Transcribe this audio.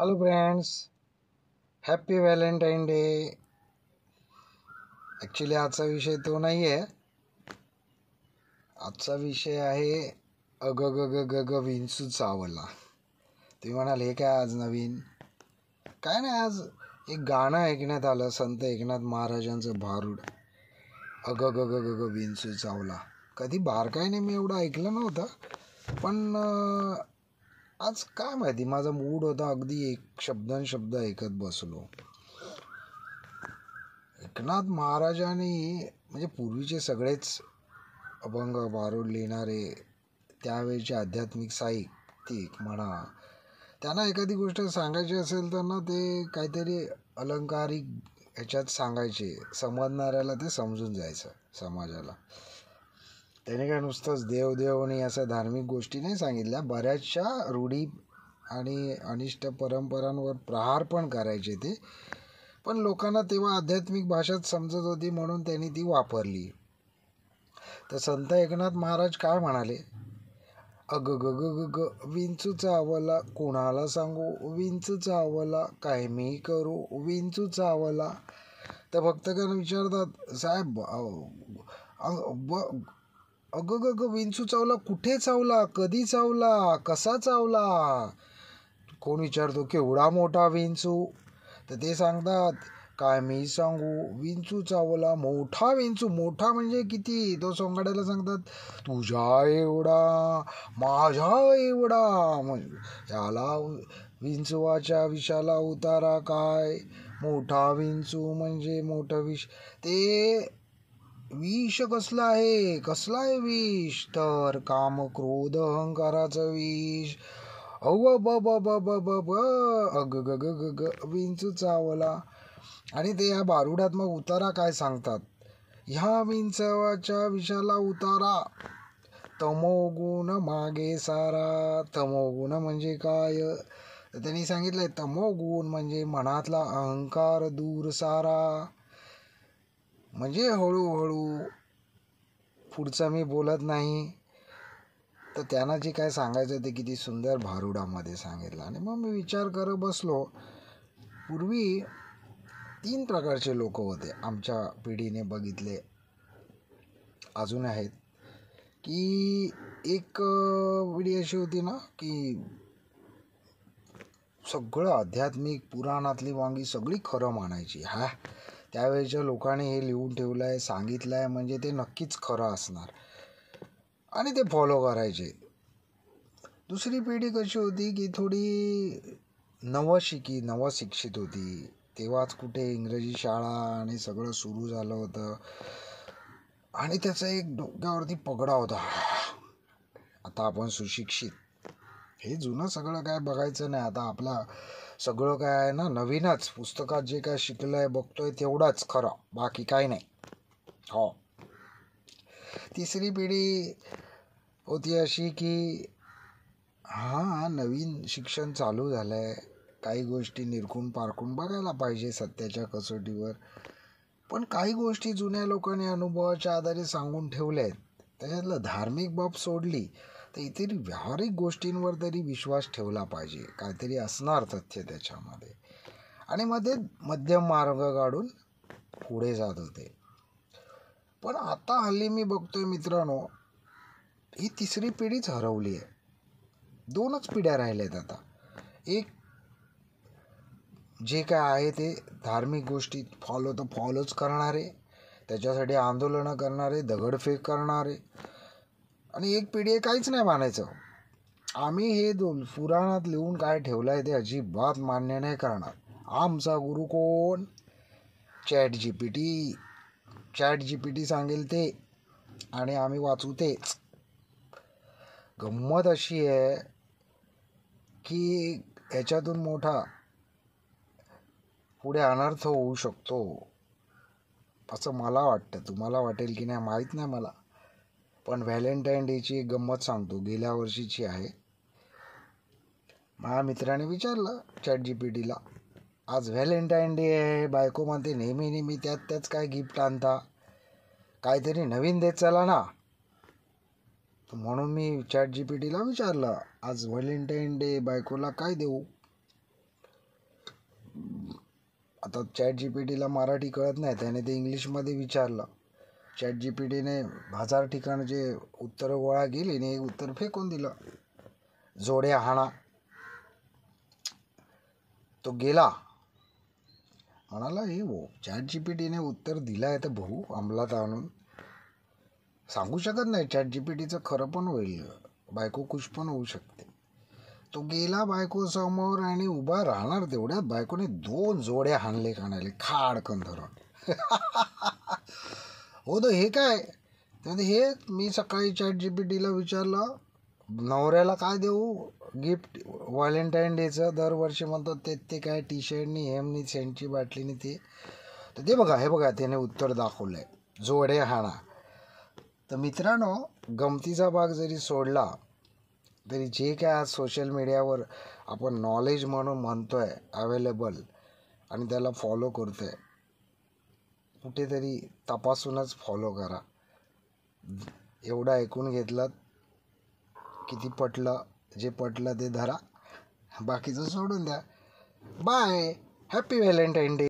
Hello friends, happy Valentine day. Actually आजचा विषय तो नाही आहे. आजचा विषय आहे अग ग ग ग ग विंचू चावला. तुम्ही म्हणाल हे काय आज नवीन? काय नाही, आज एक गाणं ऐकण्यात आलं, संत एकनाथ महाराजांचं भारूड, अग ग ग ग ग विंचू चावला. कधी बारकाईने मी एवढं ऐकलं नव्हतं, पण आज काय माहिती माझा मूड होता, अगदी एक शब्द ऐकत बसलो. एकनाथ महाराजांनी म्हणजे पूर्वीचे सगळेच अभंग भारूड लिहिणारे, त्यावेळेचे आध्यात्मिक साहित्यिक म्हणा, त्यांना एखादी गोष्ट सांगायची असेल तर ना ते काहीतरी अलंकारिक ह्याच्यात सांगायचे, समजणाऱ्याला ते समजून जायचं समाजाला. त्याने काय नुसतंच देव आणि अशा धार्मिक गोष्टी नाही सांगितल्या, बऱ्याचशा रूढी आणि अनिष्ट परंपरांवर प्रहार पण करायचे ते. पण लोकांना तेव्हा आध्यात्मिक भाषाच समजत होती म्हणून त्यांनी ती वापरली. तर संत एकनाथ महाराज काय म्हणाले? अग ग ग ग ग विंचू चावला, कोणाला सांगू विंचू चावला, काय मी करू विंचू चावला. तर भक्तगण विचारतात, साहेब अग ग ग विंचू चावला, कुठे चावला, कधी चावला, कसा चावला? कोण विचारतो केवढा मोठा विंचू? तर ते सांगतात, काय मी सांगू विंचू चावला, मोठा विंचू. मोठा म्हणजे किती? तो सोंगाड्याला सांगतात, तुझ्या एवढा, माझ्या एवढा. म्हणजे याला विंचवाच्या विषाला उतारा काय? मोठा विंचू म्हणजे मोठं विष. ते विष कसलं आहे? कसलं आहे विष? तर काम क्रोध अहंकाराचं विष. अव ब ब ब ब ब ब अग ग ग ग ग विंचू चावला. आणि ते या भारुडात मग उतारा काय सांगतात? ह्या विंचवाच्या विषाला उतारा, तमोगुण मागे सारा. तमोगुण म्हणजे काय? तर त्यांनी सांगितलंय, तमोगुण म्हणजे मनातला अहंकार दूर सारा. म्हणजे हळूहळू, पुढचं मी बोलत नाही, तर त्यांना जे काय सांगायचं ते किती सुंदर भारुडामध्ये सांगितलं. आणि मग मी विचार करत बसलो, पूर्वी 3 प्रकारचे लोक होते आमच्या पिढीने बघितले, अजून आहेत. की एक पिढी अशी होती ना की सगळं आध्यात्मिक, पुराणातली वांगी सगळी खरं मानायची. त्यावेळेच्या लोकांनी हे लिहून ठेवलं आहे, सांगितलं आहे म्हणजे ते नक्कीच खरं असणार, आणि ते फॉलो करायचे. दुसरी पिढी कशी होती की थोडी नवशिक्षित होती. तेव्हाच कुठे इंग्रजी शाळा आणि सगळं सुरू झालं होतं, आणि त्याचा एक डोक्यावरती पगडा होता, आता आपण सुशिक्षित. हे जुनं सगळं काय बघायचं नाही, आता आपला सगळं काय आहे ना नवीनच. पुस्तकात जे काय शिकलं आहे बघतोय तेवढाच खरं, बाकी काही नाही. हो. तिसरी पिढी होती अशी की नवीन शिक्षण चालू झालं आहे, काही गोष्टी निरखून पारखून बघायला पाहिजे सत्याच्या कसोटीवर. पण काही गोष्टी जुन्या लोकांनी अनुभवाच्या आधारे सांगून ठेवल्या आहेत, त्याच्यातलं धार्मिक बाब सोडली तर इतर व्यावहारिक गोष्टींवर तरी विश्वास ठेवला पाहिजे, काहीतरी असणार तथ्य त्याच्यामध्ये. आणि मध्ये मध्यम मार्ग काढून पुढे जात होते. पण आता हल्ली मी बघतोय मित्रांनो, ही तिसरी पिढीच हरवली आहे. 2च पिढ्या राहिल्यात आता. एक जे काय आहे ते धार्मिक गोष्टी फॉलोच करणारे, त्याच्यासाठी आंदोलनं करणारे, दगडफेक करणारे. आणि एक पिढी काहीच नाही मानायचं. आम्ही हे पुराणात लिहून काय ठेवलं आहे ते अजिबात मान्य नाही करणार. आमचा गुरु कोण? चॅट जीपीटी सांगेल ते, आणि आम्ही वाचू तेच. गंमत अशी आहे की याच्यातून मोठा पुढे अनर्थ होऊ शकतो असं मला वाटतं. तुम्हाला वाटेल की नाही माहीत नाही मला. पण व्हॅलेंटाईन डेची एक गंमत सांगतो, गेल्या वर्षीची आहे. माझ्या मित्राने विचारलं चॅट जीपीटीला, आज व्हॅलेंटाईन डे आहे, बायको म्हणते नेहमी त्याच काय गिफ्ट आणता, काहीतरी नवीन देत चला ना. म्हणून मी चॅट जीपीटीला विचारलं, आज व्हॅलेंटाईन डे, बायकोला काय देऊ? आता ChatGPTला मराठी कळत नाही, त्याने ते इंग्लिशमध्ये विचारलं. ChatGPTने 1000 ठिकाणचे उत्तरं गोळा केली आणि एक उत्तर फेकून दिलं, जोड्या हाणा. तो गेला, म्हणाला हे ChatGPTने उत्तर दिलं आहे तर भाऊ अंमलात आणून. सांगू शकत नाही, ChatGPTचं खरं पण होईल, बायको खुश पण होऊ शकते. तो गेला बायको समोर आणि उभा राहणार तेवढ्यात बायकोने 2 जोड्या हाणले कानाले खाडकन धरून. हो तर हे काय, तर हे मी सकाळी ChatGPTला विचारलं नवऱ्याला काय देऊ गिफ्ट व्हॅलेंटाईन डेचं, दरवर्षी म्हणतात ते काय टी शर्टनी हेमनी सेंटची बाटलीनी ते. तर ते बघा, हे बघा त्याने उत्तर दाखवलंय, जोड्या हाणा. तर मित्रांनो, गमतीचा भाग जरी सोडला तरी जे काय आज सोशल मीडियावर आपण नॉलेज म्हणून म्हणतोय अवेलेबल आणि त्याला फॉलो करतोय, कुठेतरी तपासूनच फॉलो करा. एवढं ऐकून घेतलं, किती पटलं, जे पटलं ते धरा, बाकीचं सोडून द्या. Bye, happy Valentine day.